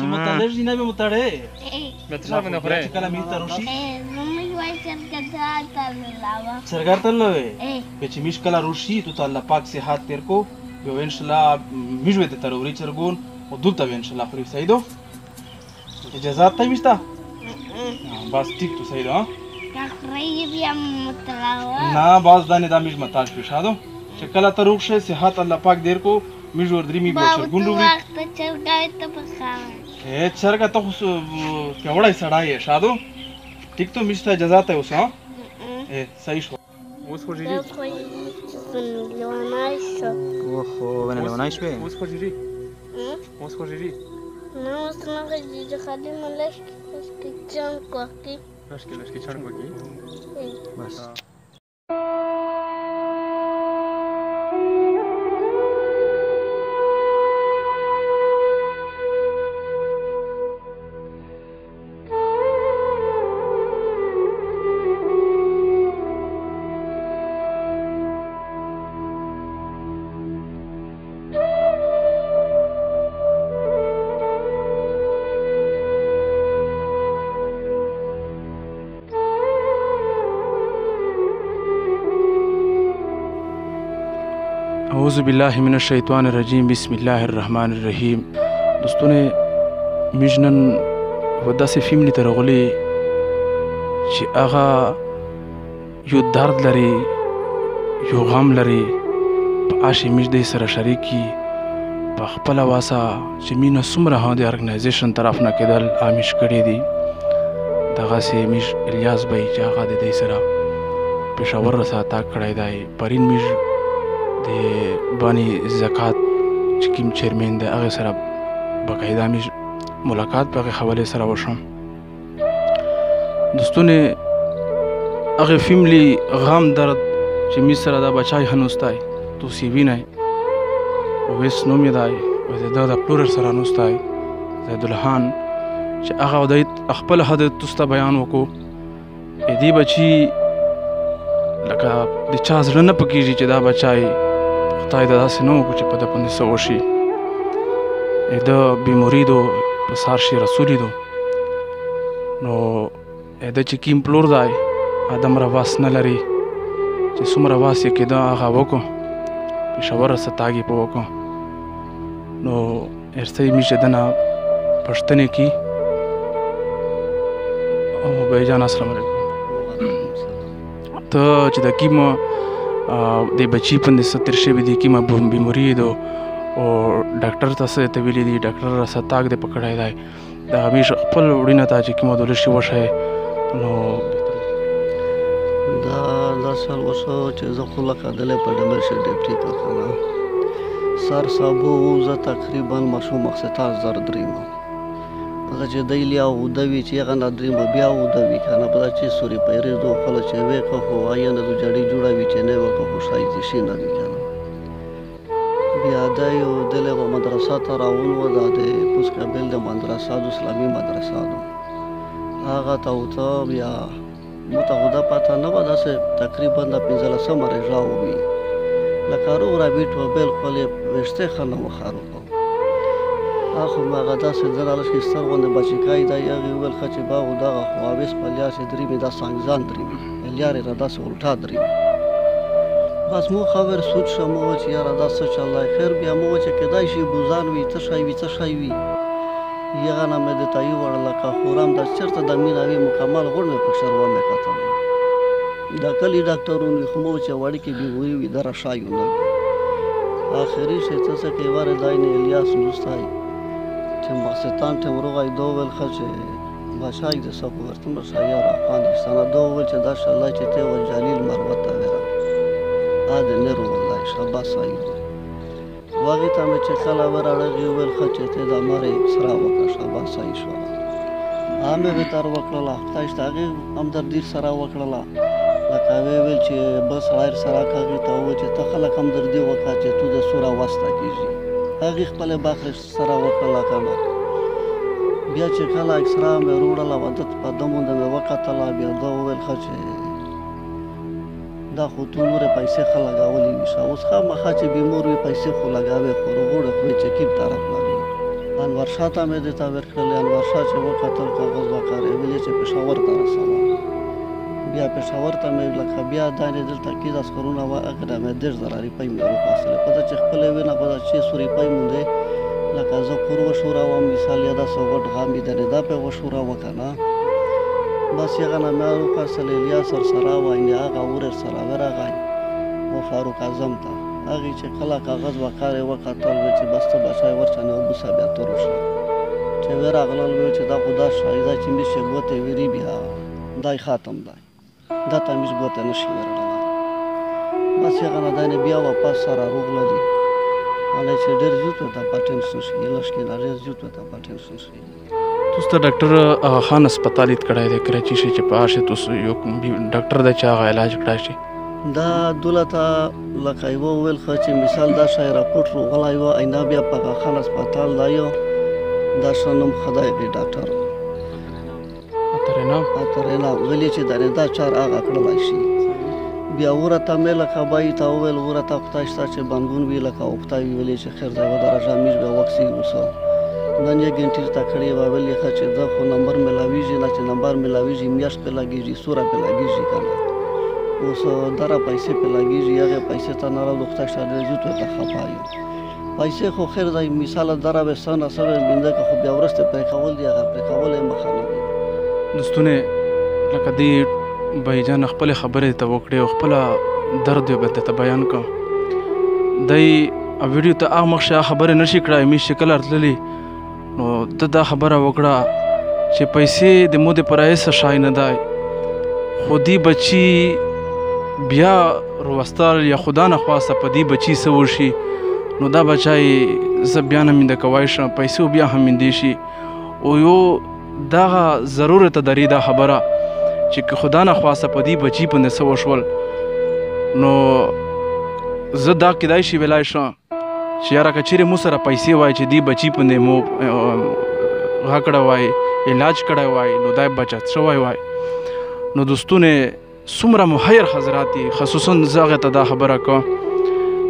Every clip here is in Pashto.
چې متلر دي نه به متړې به تشار باندې خورې چې کله میز ته روشي سرګر ته لوي چې میش کله روشي تو الله پاک صحت تیر کو یو ان شاء الله میش وته تروري چرګون او دلته ان شاء الله خوري سیدو اجازه ته میشتا بس ټیک تو سیدو ها نه باز دانه دا میش متاج پیشادو چې کله ته روښه صحت الله پاک دیر کو میش ور درې می بچرګون وروړي چرګه ته خو کېوړای سړای شادو ټیک تو میشته اجازه ته اوس ها صحیح شو اوس خو جیری اوخو ونه لونای شوې اوس خو جیری اوس خو جیری نه اوس نه غږی خالي ملش کې چان کوکی لشکې چان کوکی بس اعوذ باللہ من الشیطان الرجیم بسم اللہ الرحمن الرحیم دوستونه میژنن و داسې فلم لیته راغلی چې هغه یو درد لري یو غم لري په هغې میژ دی سره شریکي په خپله واسه چې مینه څومره هم د ارګنایزیشن طرف نه کېدل آمیش کړي دي دغسې میژ الیاس بی چې هغه د دی سره پېښور رسه تا کړی دی پرین میژ د بانی زکات چې کوم چیرمن دی هغې سره باقاعده مې ملاقات په هغې حوالې سره وشم دوستونه هغې فیملی غم درد چې مې سره دا بچای هنوستی توصیې وینئ ویس نوم یې دی و د ده د پلورر سره نوستی زیدالحان چې هغه دی خپل حد توسته بیان وکړو دې بچي لکه د چا زړه نه پکېږي چې دا بچای خدای دا داسې نه وکړو چې په ده باندې څه وشي ده بیمورید و په سار شي رسولي دو نو ده چې کوم پلور دی دومره واس نه لري چې څومره واس یې کېده هغه وکړو پېښور رسه تاګ یې په وکړو نو ارڅه مې چې ده نه پوښتنې کي او بھائی جان السلام علیکم ته چې د کومه د بچي باندې څه تېر شوي دي کومه بیماري ده او ډاکټر ته څه ته ویلي دي ډاکټر راسه تاګ دې پکړی دی د همیش خپل وړینه ته چې کومه دولت شي وښیې نو دا 10 سال وشو چې زه خو لقدلی په ډمر شي ډیپټي کارخانه سر صابو زه تقریبا ماشوم مقصدار زر درېمه هغه چې دی لیا اوده وي چې هغه نه درېمه بیا اوده وي که نه په دا چې سوري پیرېدو خپله چې وې که خو آیا نه د جړۍ جوړه وي چې نه وه که خو ښایستې شي نه وي که نه بیا دا یو دلی به مدرسه ته راولو دا د پوسکابل د مدرسه د اسلامي مدرسه ده هغه ته ورته بیا مو ته خو دا پته نه وه داسې تقریبا د 15مه رژا ووي لکه روغ رابیټ و بالکل یې ویښتې ښه نه وخروکو خو مې هغه داسې ده رالشکې ستر غوندې بچیکای دی هغې وویل ښه چې با خو دغه خو اویس په لیا چې درېمې دا سانګزان درېمې لیار یې را داسې الټا درېمې بس مو خبر سوچ شم مو چې یاره دا څه چل دی خیر بیا مو چې کیدای شي بوزان وي څه شی وي څه شی وي هغه نه مې د تایي وړله که خورم دا چېرته د مینه وي مکمل غوړ مې پکښې ومې کتلی دا کلي ډاکټرونه وي خو مو چې وړکې بیماري وي دره شایو نه وي آخري شی څه څه کې وارې دی نه الیاس نوستی چې مقصدان ټیم روغی دا وویل ښه چې بچای د څه خو ورته مړ شه یاره افغانستانه دا وویل چې دا شله چې ته و جلیل مروه ته ویره د نر والله شاباس صحیح دی هغې ته مې چې کله ورغله هغې وویل ښه چې ته د مرې سره وکړه شاباس صحیح شوله هغه مې بهتر وکړله خدای شته هغې همدردي سره وکړله لکه ویې ویل چې بل سړی سره که هغې ته وویل چې ته خلک همدردي وکړه چې تو د سوره واسطه کېږي هغې خپلې باخرې سره وکړله که نه بیا چې کله اکسرا مې وروړله ودت په ده مونده مې وکتله بیا ده وویل ښه چې دا خو تو نورې پیسې ښه لګولې وي شه اوس خامخا چې بیمور وي پیسې خو لګوې خو روغوړې خورې چې کیم طرف نه وي انور شاه ته مې دې ته ورکړلې. انور شاه چې وکتل کاغذ وکړ یې ویلې چې پېښور ته رسوه. بیا پېښور ته مې لکه بیا دانې دلته کیز عسکرونه وه هغه نه مې 10,000 روپۍ مې وپاسلې. پته چې خپلې وینه پته 600 روپۍ مونځې لکه زه کور وشوراوم مثال یا داسې غټ غام یې دانې دا پې وشوراوه که نه بس هغه نه مې وپاسلې الیاس ورسره وایي هغه ورر سره ورغی و فاروق اعظم ته هغې چې کله کاغذ وقار یې وکتل وی چې بس ته بچی ورچنې وبوسه بیا تور وشوه چې ورغلل وی چې دا خو دا ښایي دا چې مس چې ګوتې ویري بیا دای خاتم دی دا ته مس ګوته نشي ورړلی بس هغه نه دی نه بیا واپس سره روغللي مالی چې ډېر زیات ورته پاټنشن شي لږ کې نه ډېر زیات ورته پاټنشن شي تاسو ته ډاکټر خان هسپتال یې کړی دی کراچي شي چې په هغه تاسو یو ډاکټر دی چې هغه علاج کړی شي دا دولته لکه یوه وویل ښه چې مثال دا شی راپورټ روغلی وه اینا بیا په هغه خان هسپتال دا یو دا ښه نوم ښه دی دی ډاکټر اترینا ویلي چې دانې دا چار هغه کړلی شي بیا ورته مې لکه بایي ته وویل ورته خدای شته چې بنګون وي لکه خدای ویلي چې خیر دی ودرجه میش بیا وکسي اوسه نن یې ګنټیر ته کړې وه ویلې ښه چې دا خو نمبر میلاویږي نه چې نمبر میلاویږي میاشت پې لګېږي سوره پې لګېږي که نه اوس دره پیسې پې لګېږي هغې پیسې ته نه راوړو خدای شته ډېر زیات ورته خفه یم پیسې خو خیر دی مثاله دره به څه نه څه به بنده که خو بیا وروسته پرې کول دي هغه پرې کول یې مخه نه دي دوستونه لکه دې بایجان خپلې خبرې ته وکړې او خپله درد یې به درته بیان کړه دی ویډیو ته هغه مخکې هغه خبرې نشي کړی مې چې کله راتللي نو ده دا خبره وکړه چې پیسې د مودې پر هېڅ شی نه دی خو دې بچي بیا روستل یا خدا نخواسته په دې بچي څه وشي نو دا بچی زه بیا نه مینده کوی شم پیسې بیا هم میندې شي او یو دغه ضرورت درې دا خبره چې که خدا نخواسته په دې بچي باندې څه وشول نو زه دا کیدای شي ویلی شم چې یاره که چیرې مو سره پیسې وای چې دې بچي باندې مو هغه کړی وای علاج کړی وای نو دا بچت شوی وای نو دوستونه څومره محیر حضرات دي خصوصا زه هغې ته دا خبره کوم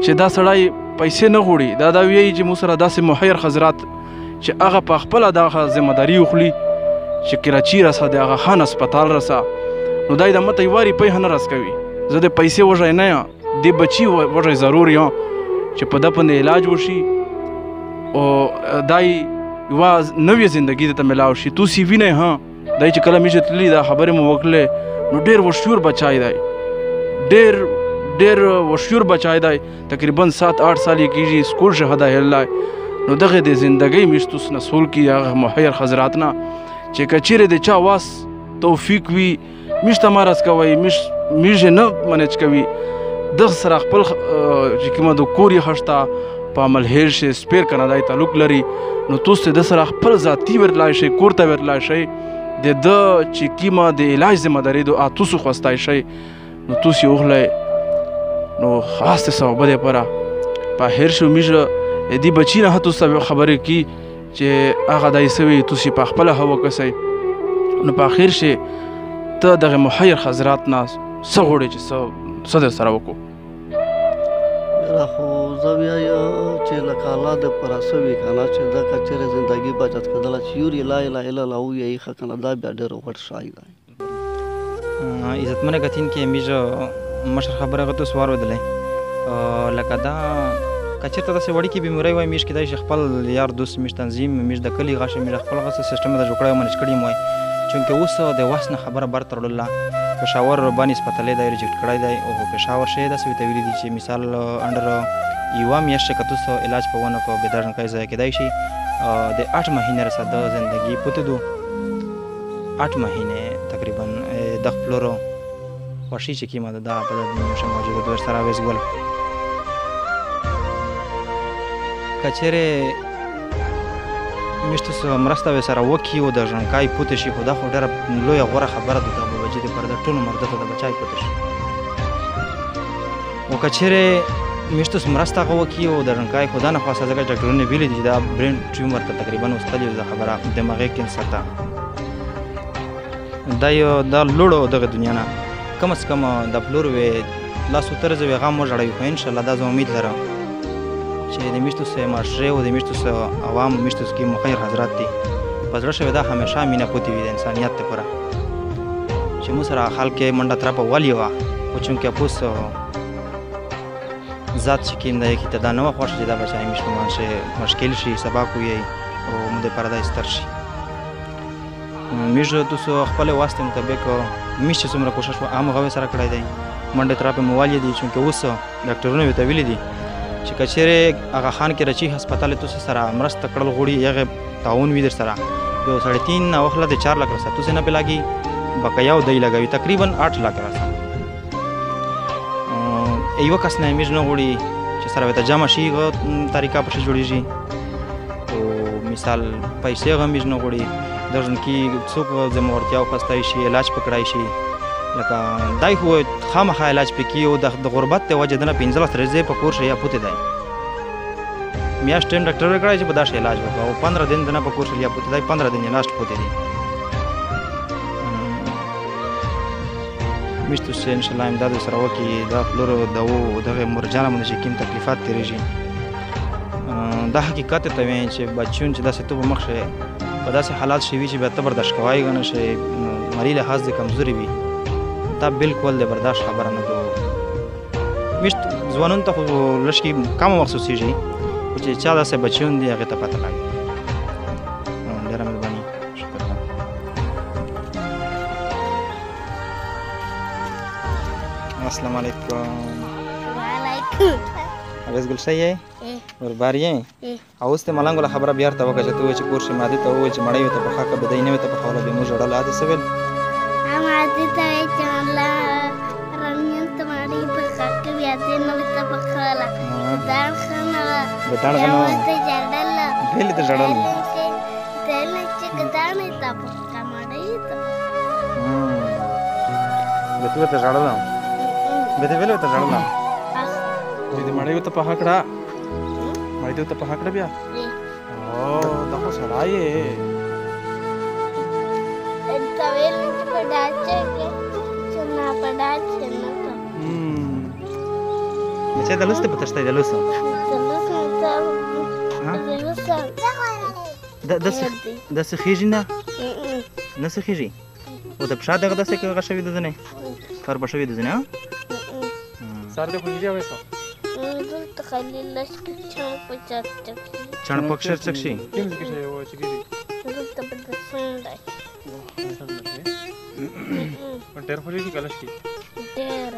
چې دا سړی پیسې نه غواړي دا وایي چې مو سره داسې محیر حضرات چې هغه په خپله دغه ذمهداري وخلي چې کراچي رسه د هغه خان هسپتال رسه نو دا یې د مته یوه روپۍ هم نه رسکوي زه د پیسې وږی نه یم دې بچي وږی ضرور یم چې په ده باندې علاج وشي او دا یوه نوې زندګي درته میلاو شي تاسې وینئ ها دا چې کله میشه تللي دا خبرې مو وکړلې نو ډېر وشیور بچی دی ډېر وشیور بچی دی تقریبا 7-8 سال یې کېږي سکول شهده هللی نو دغې د زندګۍ میش تاسو نه سول کي هغه محیر حضرات نه چې که چیرې د چا واس توفیق وي میش ته مه رس کوئ میش یې نه منیج کوي دغه سره خپل چې کومه د کور یې ښه شته په ملهیر شي سپیر کاناډایي تعلق لري نو تاسو د سره خپل ذاتي ورتلای شئ کور ته ورتلای شئ د ده چې کومه د علاج ذمهداري ده تاسو خوستی شئ نو تاسو یې وخلئ نو خاص د ثوابه دپاره په هیر شو میشه دې بچي نه تاسو ته خبرې کي چې هغه دای سوي تاسو په خپله هوا کسئ نو په اخر شي ته دغه محیر حضرات نه څه غواړې چې څه در سره وکړو را خو زه ویایم چې لکه الله دپاره څه وي که نه چې دا که چېرې زندګي بچت کېدله چې یوري لا اله الا الله ووایي ښه که نه دا بیا ډېر غټ شی دی عزتمنه کتونکي میږ مشر خبره هغه تاسو واورېدلی لکه دا که چېرته داسې وړیکې بیمارۍ وای میش کېدای شي خپل یار دوست میش تنظیم میش د کلي غاښه میش خپل غسه سیسټم د جوړ کړی منیج کړی م وای چونکې اوس د وس نه خبره بر تړلله پېښور باندې هسپتالۍ دی ریجکټ کړی دی او پېښور شی داسې ورته ویلي دي چې مثال انډر یوه میاشت که تاسو علاج په ونه کړو بې درنکۍ ضایع کېدای شي د 8 مهینې رسه د زندګي پوته دو 8 مهینې تقریبا د خپلورو خوښي چې کومه ده دا په دې نشه موجوده ده ورسره ویزګول که چېرې موږ تاسو مرسته ورسره وکړي او د ژوندکای پوته شي خو دا خو ډېره لویه غوره خبره ده د بچي دپاره د ټول عمر دته د بچی پوته شي او که چېرې موږ تاسو مرسته هغه وکړي او د ژوندکای خو دا نه خواسته ځکه ډاکټرونه ویلي دي چې دا برین ټیومر ته تقریبا وستلې ده خبره دماغي کینسر ته دا یو دا لوړو دغه دنیا نه کم از کم د پلور وې لاسو ترځ وې غم وژړوي خو انشاءالله دا زه امید لرم چې د میشتو سه معاشره او د میشتو سه عوام میشتو کې مخیر حضرات دي په زړه شوی دا همیشه مینه پوتې وي د انسانیت لپاره چې موږ سره خلک منډه طرفه والی وه خو چونکې پوس ذات چې کیم دی کې ته دا نه وه خوښ چې دا بچی میش په مان شي مشکل شي سبا کوی او موږ د پرده ستر شي میش تاسو خپل واسطه مطابق میش چې څومره کوشش و عام غوي سره کړی دی منډه طرفه موالي دي چونکې اوس ډاکټرونه وی ته ویلي دي چې کچېره هغه خان کې رچی هسپتال تاسو سره مرسته کړل غوړي هغه تعاون وی در سره یو 3.5 او خلا د 4 لک رسا تاسو نه پلاګي بقایا دی لګوي تقریبا 8 لک رسا ایو کس نه میز نه غوړي چې سره ته جمع شي غو طریقه په جوړیږي او مثال پیسې غو میز نه غوړي درن کې څوک زمورتیا او خستای شي علاج پکړای شي لکه دای هو خامخا علاج پکې او د غربت ته وجه دنه 15 ورځې په کور شي یا پوتې دی میاشت ټیم ډاکټر وکړای چې په داش علاج وکړو او 15 دن دنه په کور شي یا پوتې دی 15 دن لاست پوتې دی میشتو چې ان شاء الله امداد سره وکي دا فلور دو دغه مرجانه باندې چې کوم تکلیفات تیریږي دا حقیقت ته وایي چې بچون چې داسې تو مخشه په داسې حالات شي وي چې به ته برداشت کوای غنه شي مری له حاصل کمزوري وي دا بالکل د برداشت خبره نه ده میشت ځوانون ته لشکي کم مخصوصيږي چې چا داسې بچون دي هغه ته پته لګي ډېر مهرباني شکر السلام علیکم وعلیکم اوس ګل شي ور باري اوس ته ملنګ له خبره بیا ته وکړه چې ته چې کور شي ماده ته و چې مړی ته په حق بدای نه ته په خوله به مو جوړل عادي سویل عادي ته چې الله رنین ته مړی په حق بیا دې نو ته په خوله دار خنه بتان خنه ته جړل بیل ته جړل دل چې کدانې ته په کمړی ته بتو ته جړل بده ویل ته جړل دې مړی ته په حقړه مړی ته په حقړه بیا او دا خو سړای ته ویل په داچه کې چې نه په داچه نه چې دلسته پتشته دلسته د سخیږي نه نه سخیږي او د پښه دغه داسې کې غشوي د ځنه فر بشوي د ځنه سر دې خوږي وېسو دلته خالي لږ چم پچات چن پکشر چکشي کوم څه کې و چې کیږي دلته په دسندای ډېر خوږي کلش کې ډېر